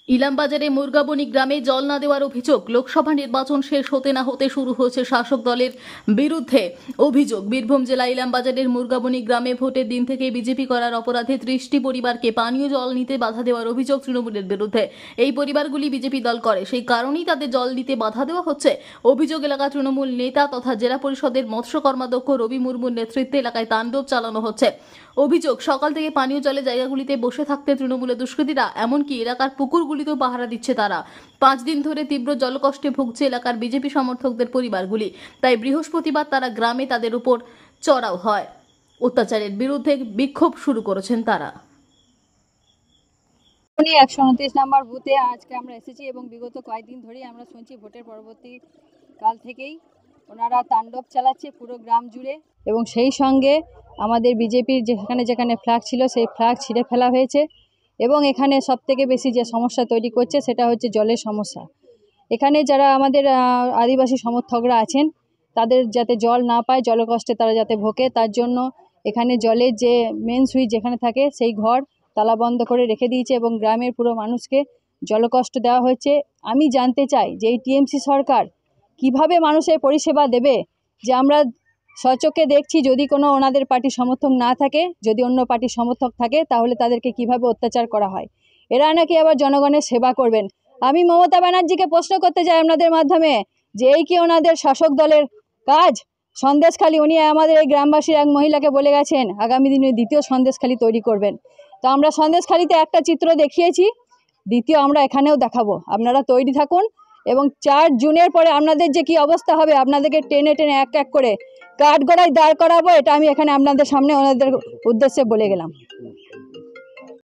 ইলামবাজারে মুরগাবনী গ্রামে জল না দেওয়ার অভিযোগ। লোকসভা নির্বাচন শেষ হতে না হতে শুরু হয়েছে শাসক দলের বিরুদ্ধে অভিযোগ। বীরভূম জেলা ইলামবাজারের মুরগাবনী গ্রামে ভোটের দিন থেকে বিজেপি করার অপরাধে 30টি পরিবারকে পানীয় জল নিতে বাধা দেওয়ার অভিযোগ তৃণমূলের বিরুদ্ধে। এই পরিবারগুলি বিজেপি দল করে, সেই কারণেই তাদের জল দিতে বাধা দেওয়া হচ্ছে। অভিযোগ, এলাকা তৃণমূল নেতা তথা জেলা পরিষদের মৎস্য কর্মাধ্যক্ষ রবি মুর্মুর নেতৃত্বে এলাকায় তাণ্ডব চালানো হচ্ছে। অভিযোগ, সকাল থেকে পানীয় জলের জায়গাগুলিতে বসে থাকতে তৃণমূলের দুষ্কৃতীরা, এমনকি এলাকার পুকুরগুলিতেও পাহারা দিচ্ছে তারা। 5 দিন ধরে তীব্র জলকষ্টে ভুগছে এলাকার বিজেপি সমর্থকদের পরিবারগুলি। তাই বৃহস্পতিবার তারা গ্রামে তাদের উপর চড়াও হয়। অত্যাচারের বিরুদ্ধে বিক্ষোভ শুরু করেছেন তারা। 129 নম্বর বুথে আজকে আমরা এসেছি এবং বিগত কয়েকদিন ধরেই আমরা শুনছি ভোটের পরবর্তী কাল থেকেই ওনারা তাণ্ডব চালাচ্ছে পুরো গ্রাম জুড়ে, এবং সেই সঙ্গে আমাদের বিজেপির যেখানে যেখানে ফ্ল্যাগ ছিল সেই ফ্ল্যাগ ছিঁড়ে ফেলা হয়েছে। এবং এখানে সবথেকে বেশি যে সমস্যা তৈরি করছে সেটা হচ্ছে জলের সমস্যা। এখানে যারা আমাদের আদিবাসী সমর্থকরা আছেন তাদের যাতে জল না পায়, জলকষ্টে তারা যাতে ভোগে, তার জন্য এখানে জলের যে মেন সুইচ যেখানে থাকে সেই ঘর তালা বন্ধ করে রেখে দিয়েছে এবং গ্রামের পুরো মানুষকে জলকষ্ট দেওয়া হচ্ছে। আমি জানতে চাই যে এই টিএমসি সরকার কিভাবে মানুষের পরিষেবা দেবে, যে আমরা সচক্ষে দেখছি যদি কোনো ওনাদের পার্টির সমর্থক না থাকে, যদি অন্য পার্টির সমর্থক থাকে তাহলে তাদেরকে কিভাবে অত্যাচার করা হয়। এরা নাকি আবার জনগণের সেবা করবেন। আমি মমতা ব্যানার্জিকে প্রশ্ন করতে চাই আপনাদের মাধ্যমে যে এই কি ওনাদের শাসক দলের কাজ? সন্দেশখালি, উনি আমাদের এই গ্রামবাসীর এক মহিলাকে বলে গেছেন আগামী দিনে দ্বিতীয় সন্দেশখালি তৈরি করবেন। তো আমরা সন্দেশখালিতে একটা চিত্র দেখিয়েছি, দ্বিতীয় আমরা এখানেও দেখাবো। আপনারা তৈরি থাকুন এবং 4 জুনের পরে আপনাদের যে কি অবস্থা হবে, আপনাদেরকে টেনে টেনে এক এক করে কাঠগড়ায় দাঁড় করাবো। এটা আমি এখানে আপনাদের সামনে ওনাদের উদ্দেশ্যে বলে গেলাম।